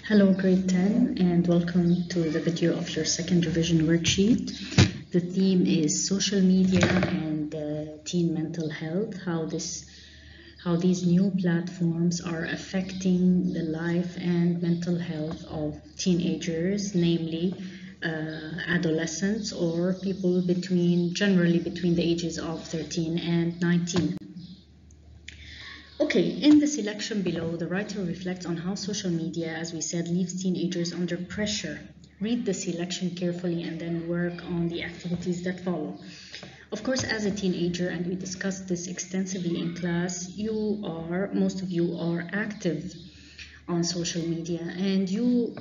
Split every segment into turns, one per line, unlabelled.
Hello grade 10 and welcome to the video of your second revision worksheet. The theme is social media and teen mental health, how these new platforms are affecting the life and mental health of teenagers, namely adolescents or people generally between the ages of 13 and 19. Okay, in the selection below, the writer reflects on how social media, as we said, leaves teenagers under pressure. Read the selection carefully and then work on the activities that follow. Of course, as a teenager, and we discussed this extensively in class, most of you are active on social media, and you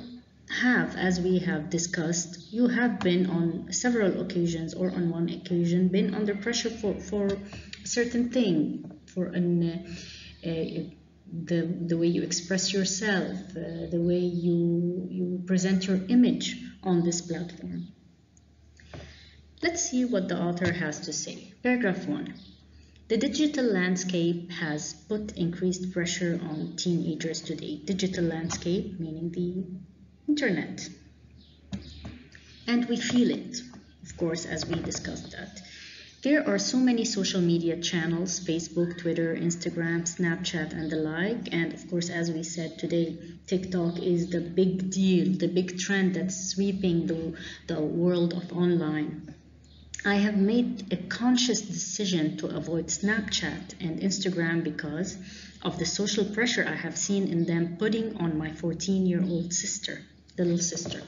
have, as we have discussed, you have been on several occasions or on one occasion been under pressure for a certain thing, for the way you express yourself, the way you present your image on this platform. Let's see what the author has to say. Paragraph 1. The digital landscape has put increased pressure on teenagers today. Digital landscape meaning the internet. And we feel it, of course, as we discussed that. There are so many social media channels, Facebook, Twitter, Instagram, Snapchat, and the like. And of course, as we said today, TikTok is the big deal, the big trend that's sweeping the world of online. I have made a conscious decision to avoid Snapchat and Instagram because of the social pressure I have seen in them putting on my 14-year-old sister, little sister.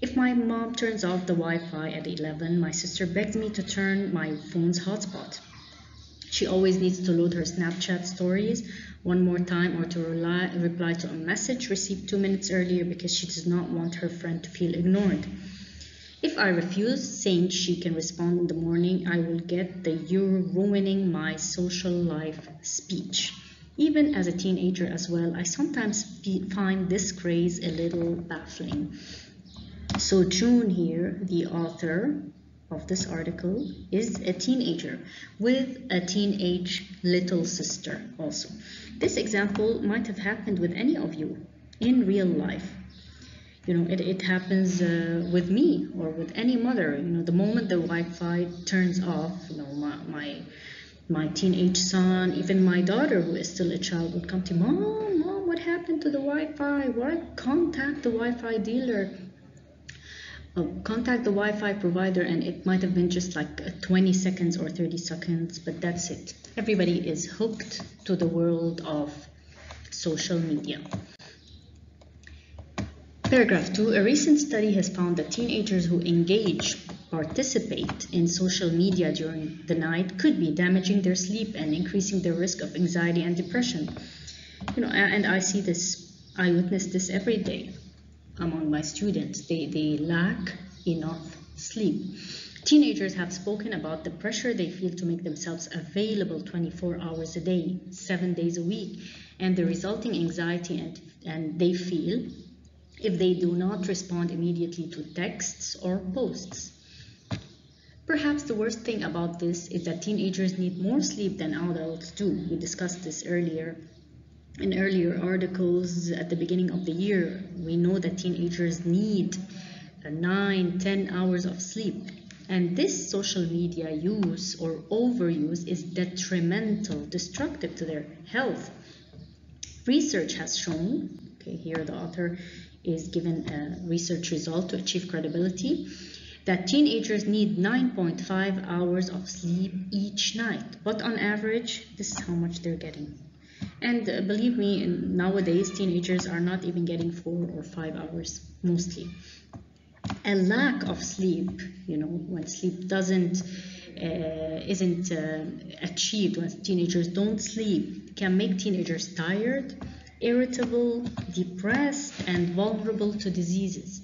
If my mom turns off the Wi-Fi at 11, my sister begs me to turn my phone's hotspot. She always needs to load her Snapchat stories one more time or to reply to a message received 2 minutes earlier because she does not want her friend to feel ignored. If I refuse, saying she can respond in the morning, I will get the "you're ruining my social life" speech. Even as a teenager as well, I sometimes find this craze a little baffling. So June here, the author of this article, is a teenager with a teenage little sister also. This example might have happened with any of you in real life. You know, it happens with me or with any mother. You know, the moment the Wi-Fi turns off, you know, my teenage son, even my daughter who is still a child, would come to Mom, what happened to the Wi-Fi? What? Contact the Wi-Fi dealer. Contact the Wi-Fi provider, and it might have been just like 20 seconds or 30 seconds, but that's it. Everybody is hooked to the world of social media. Paragraph 2. A recent study has found that teenagers who participate in social media during the night could be damaging their sleep and increasing their risk of anxiety and depression. You know, and I witness this every day among my students. They lack enough sleep. Teenagers have spoken about the pressure they feel to make themselves available 24 hours a day, 7 days a week, and the resulting anxiety and they feel if they do not respond immediately to texts or posts. Perhaps the worst thing about this is that teenagers need more sleep than adults do. We discussed this earlier. In earlier articles at the beginning of the year, we know that teenagers need 9-10 hours of sleep. And this social media use or overuse is destructive to their health. Research has shown, okay, here the author is given a research result to achieve credibility, that teenagers need 9.5 hours of sleep each night. But on average, this is how much they're getting. And believe me, nowadays teenagers are not even getting 4 or 5 hours mostly. A lack of sleep, you know, when sleep isn't achieved, when teenagers don't sleep, can make teenagers tired, irritable, depressed, and vulnerable to diseases.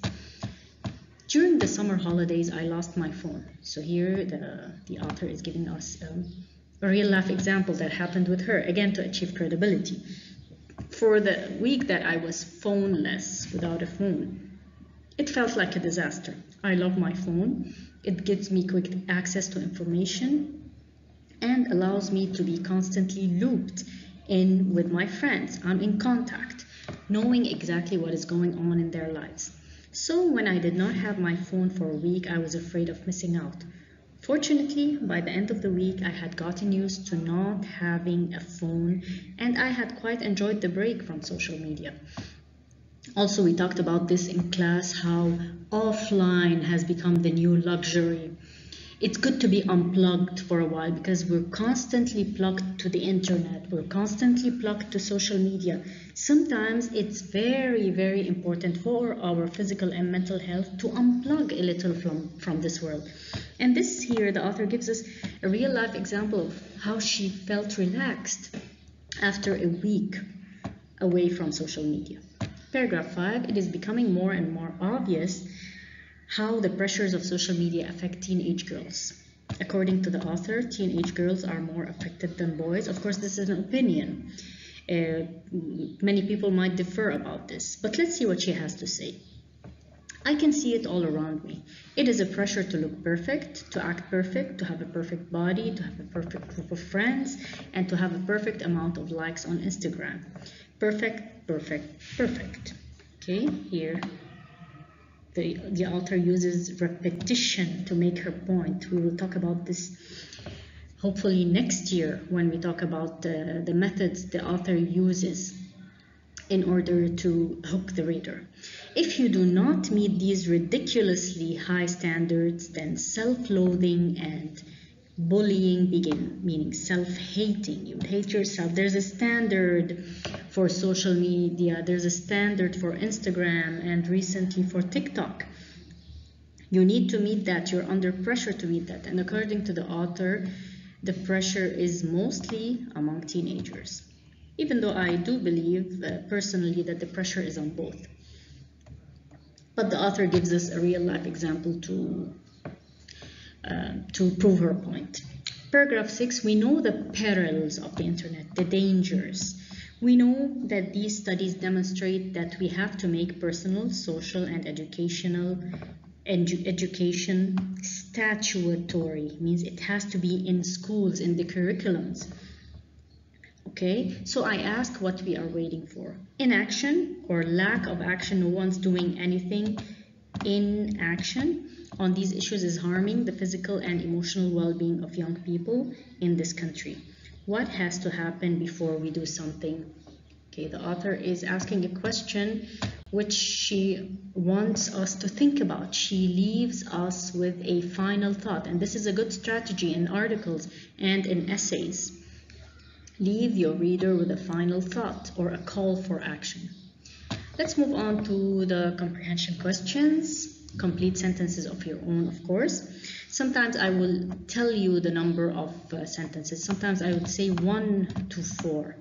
During the summer holidays, I lost my phone. So here the author is giving us a real life example that happened with her, again to achieve credibility. For the week that I was phoneless, without a phone, it felt like a disaster. I love my phone. It gives me quick access to information and allows me to be constantly looped in with my friends. I'm in contact. knowing exactly what is going on in their lives. So when I did not have my phone for a week, I was afraid of missing out. Fortunately, by the end of the week, I had gotten used to not having a phone, and I had quite enjoyed the break from social media. Also, we talked about this in class, how offline has become the new luxury. It's good to be unplugged for a while because we're constantly plugged to the internet. We're constantly plugged to social media. Sometimes it's very, very important for our physical and mental health to unplug a little from this world. And this here, the author gives us a real life example of how she felt relaxed after a week away from social media. Paragraph 5, it is becoming more and more obvious how the pressures of social media affect teenage girls. According to the author, teenage girls are more affected than boys. Of course, this is an opinion. Many people might differ about this, but let's see what she has to say. I can see it all around me. It is a pressure to look perfect, to act perfect, to have a perfect body, to have a perfect group of friends, and to have a perfect amount of likes on Instagram. Perfect, perfect, perfect. Okay, here the author uses repetition to make her point. We will talk about this hopefully next year when we talk about the methods the author uses in order to hook the reader. If you do not meet these ridiculously high standards, then self-loathing and bullying begin, meaning self-hating. You hate yourself. There's a standard for social media. There's a standard for Instagram and recently for TikTok. You need to meet that. You're under pressure to meet that. And according to the author, the pressure is mostly among teenagers. Even though I do believe personally that the pressure is on both. But the author gives us a real life example to prove her point. Paragraph 6, we know the perils of the internet, the dangers. We know that these studies demonstrate that we have to make personal, social, and education statutory, means it has to be in schools, in the curriculums. Okay, so I ask what we are waiting for. Inaction or lack of action, no one's doing anything. Inaction on these issues is harming the physical and emotional well-being of young people in this country. What has to happen before we do something? Okay, the author is asking a question which she wants us to think about. She leaves us with a final thought, and this is a good strategy in articles and in essays. Leave your reader with a final thought or a call for action. Let's move on to the comprehension questions. Complete sentences of your own, of course. Sometimes I will tell you the number of sentences. Sometimes I would say 1 to 4.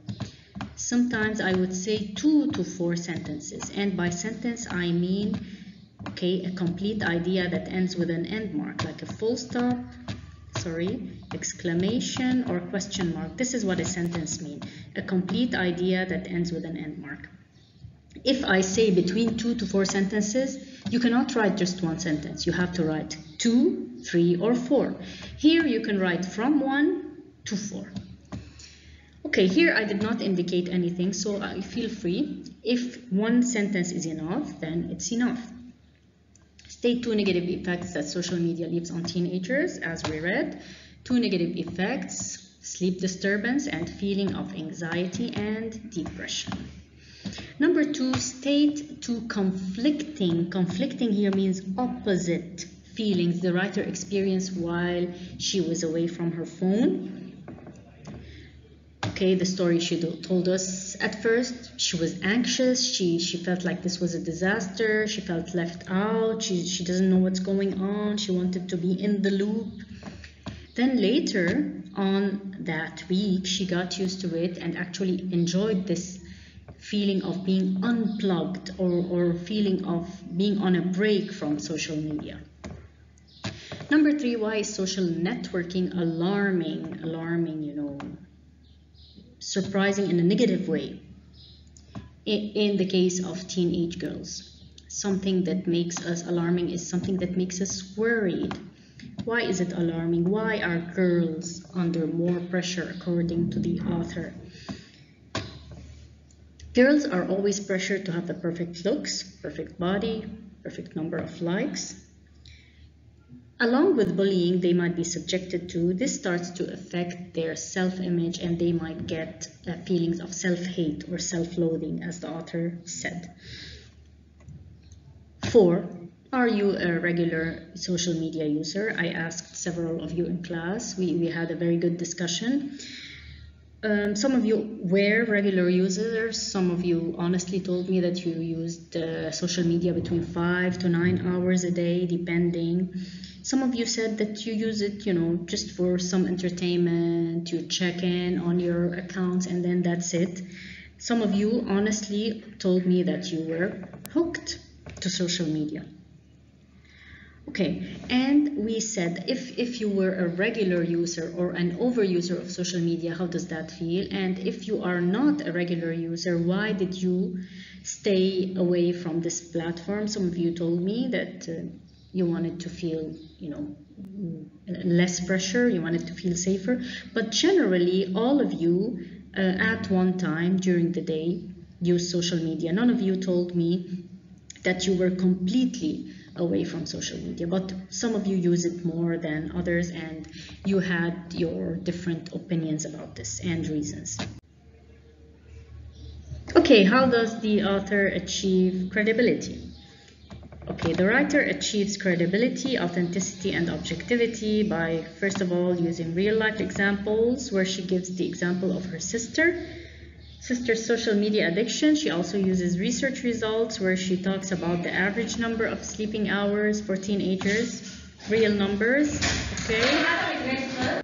Sometimes I would say 2 to 4 sentences. And by sentence, I mean, okay, a complete idea that ends with an end mark, like a full stop, exclamation or question mark. This is what a sentence means. A complete idea that ends with an end mark. If I say between 2 to 4 sentences, you cannot write just one sentence. You have to write 2, 3, or 4. Here you can write from 1 to 4. Okay, here I did not indicate anything, so I feel free. If one sentence is enough, then it's enough. State 2 negative effects that social media leaves on teenagers, as we read. 2 negative effects, sleep disturbance and feeling of anxiety and depression. Number 2, state 2 conflicting. Conflicting here means opposite feelings the writer experienced while she was away from her phone. Okay, the story she told us at first, she was anxious, she felt like this was a disaster, she felt left out, she doesn't know what's going on, she wanted to be in the loop. Then later on that week, she got used to it and actually enjoyed this feeling of being unplugged or feeling of being on a break from social media. Number 3, why is social networking alarming, you know, surprising in a negative way in the case of teenage girls? Something that makes us alarming is something that makes us worried. Why is it alarming? Why are girls under more pressure according to the author? Girls are always pressured to have the perfect looks, perfect body, perfect number of likes. Along with bullying they might be subjected to, this starts to affect their self-image and they might get feelings of self-hate or self-loathing, as the author said. 4. Are you a regular social media user? I asked several of you in class. We had a very good discussion. Some of you were regular users. Some of you honestly told me that you used social media between 5 to 9 hours a day, depending. Some of you said that you use it, just for some entertainment, you check in on your accounts and then that's it. Some of you honestly told me that you were hooked to social media. Okay, and we said if you were a regular user or an overuser of social media, how does that feel? And if you are not a regular user, why did you stay away from this platform? Some of you told me that you wanted to feel, less pressure, you wanted to feel safer. But generally, all of you at one time during the day use social media. None of you told me that you were completely away from social media, but some of you use it more than others and you had your different opinions about this and reasons. Okay, how does the author achieve credibility? Okay, the writer achieves credibility, authenticity, and objectivity by, first of all, using real-life examples, where she gives the example of her sister's social media addiction. She also uses research results where she talks about the average number of sleeping hours for teenagers, real numbers, okay?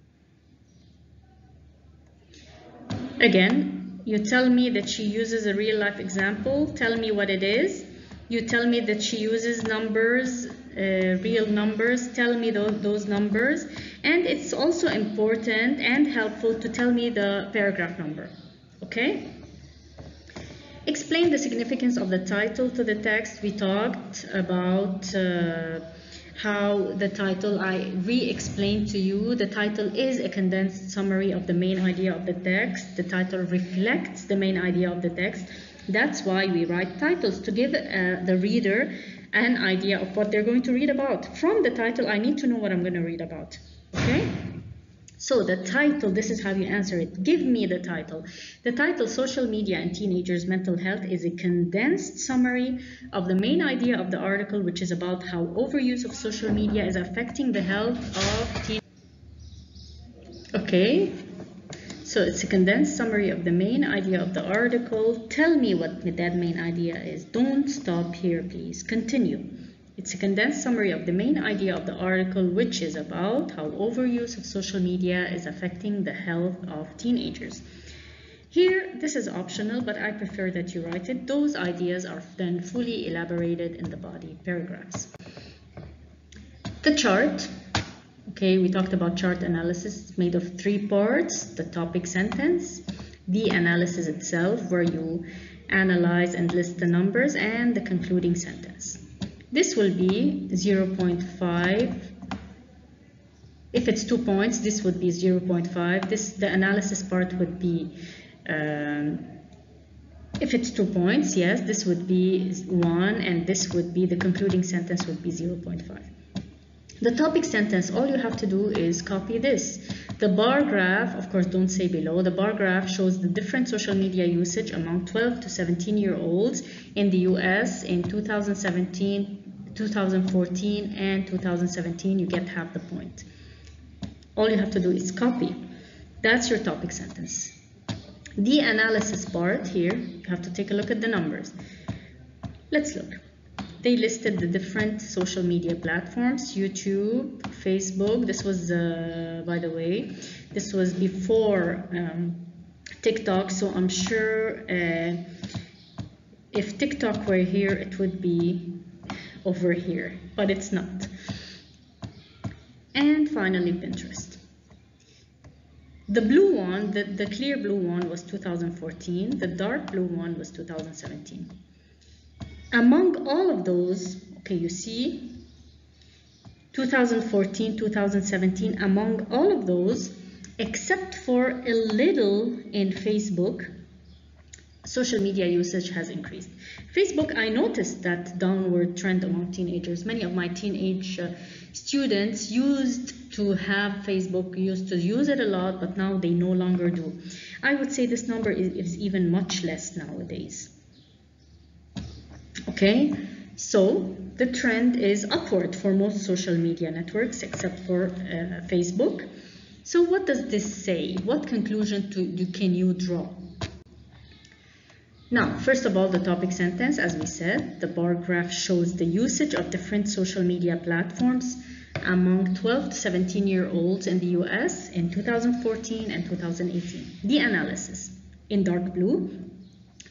Again, you tell me that she uses a real-life example. Tell me what it is. You tell me that she uses numbers, real numbers. Tell me those numbers. And it's also important and helpful to tell me the paragraph number. Okay? Explain the significance of the title to the text. We talked about how the title, I re-explained to you, the title is a condensed summary of the main idea of the text. The title reflects the main idea of the text. That's why we write titles, to give the reader an idea of what they're going to read about. From the title, I need to know what I'm going to read about. Okay? So the title, this is how you answer it. Give me the title. The title, Social Media and Teenagers' Mental Health, is a condensed summary of the main idea of the article, which is about how overuse of social media is affecting the health of teenagers. Okay, so it's a condensed summary of the main idea of the article. Tell me what that main idea is. Don't stop here, please. Continue. It's a condensed summary of the main idea of the article, which is about how overuse of social media is affecting the health of teenagers. Here, this is optional, but I prefer that you write it. Those ideas are then fully elaborated in the body paragraphs. The chart. Okay, we talked about chart analysis. It's made of 3 parts: the topic sentence, the analysis itself, where you analyze and list the numbers, and the concluding sentence. This will be 0.5. If it's 2 points, this would be 0.5. The analysis part would be, if it's 2 points, yes, this would be 1, and this would be, the concluding sentence would be 0.5. The topic sentence, all you have to do is copy this. The bar graph, of course, don't say below, the bar graph shows the different social media usage among 12 to 17-year-olds in the US in 2017, 2014, and 2017. You get half the point. All you have to do is copy. That's your topic sentence. The analysis part here, you have to take a look at the numbers. Let's look. They listed the different social media platforms: YouTube, Facebook. This was, by the way, this was before TikTok, so I'm sure if TikTok were here, it would be over here, but it's not. And finally, Pinterest. The blue one, the clear blue one, was 2014. The dark blue one was 2017. Among all of those, okay, you see 2014, 2017, among all of those, except for a little in Facebook, social media usage has increased. Facebook, I noticed that downward trend among teenagers. Many of my teenage students used to have Facebook, used to use it a lot, but now they no longer do. I would say this number is even much less nowadays. Okay, so the trend is upward for most social media networks except for Facebook. So what does this say? What conclusion can you draw? Now, first of all, the topic sentence, as we said, the bar graph shows the usage of different social media platforms among 12 to 17-year-olds in the US in 2014 and 2018. The analysis, in dark blue,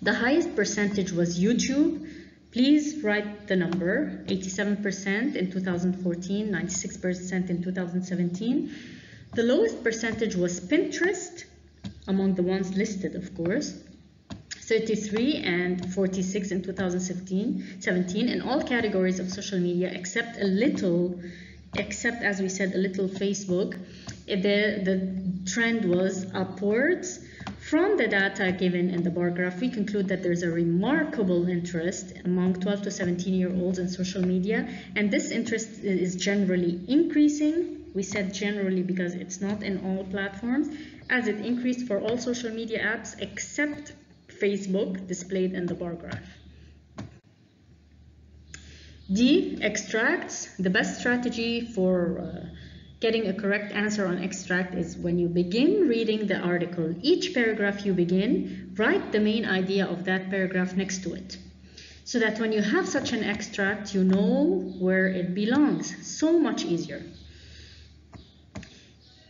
the highest percentage was YouTube. Please write the number, 87% in 2014, 96% in 2017. The lowest percentage was Pinterest, among the ones listed, of course, 33 and 46 in 2017 in all categories of social media except as we said, a little Facebook. The trend was upwards. From the data given in the bar graph, we conclude that there's a remarkable interest among 12 to 17-year-olds in social media, and this interest is generally increasing. We said generally because it's not in all platforms, as it increased for all social media apps except Facebook, displayed in the bar graph. D, extracts. The best strategy for getting a correct answer on extract is when you begin reading the article, each paragraph you begin, write the main idea of that paragraph next to it, so that when you have such an extract, you know where it belongs. So much easier.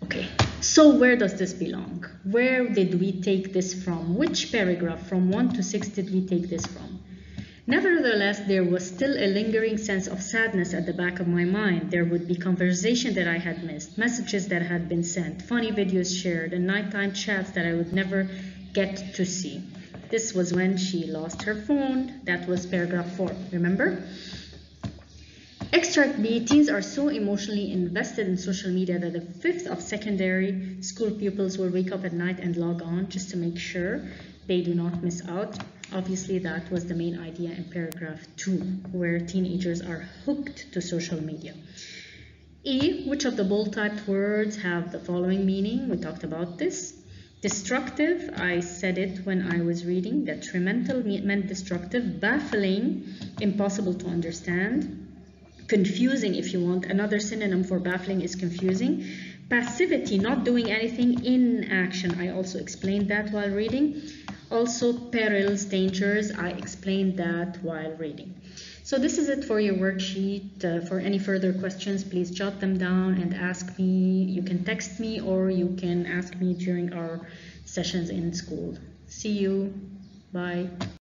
Okay, so where does this belong? Where did we take this from? Which paragraph from 1 to 6 did we take this from? Nevertheless, there was still a lingering sense of sadness at the back of my mind. There would be conversation that I had missed, messages that had been sent, funny videos shared, and nighttime chats that I would never get to see. This was when she lost her phone. That was paragraph 4, remember? Extract B, teens are so emotionally invested in social media that a fifth of secondary school pupils will wake up at night and log on just to make sure they do not miss out. Obviously, that was the main idea in paragraph 2, where teenagers are hooked to social media. E, which of the bold-typed words have the following meaning? We talked about this. Destructive, I said it when I was reading. Detrimental meant destructive. Baffling, impossible to understand. Confusing, if you want. Another synonym for baffling is confusing. Passivity, not doing anything. Inaction, I also explained that while reading. Also perils, dangers, I explained that while reading. So this is it for your worksheet. For any further questions, please jot them down and ask me. You can text me or you can ask me during our sessions in school. See you. Bye.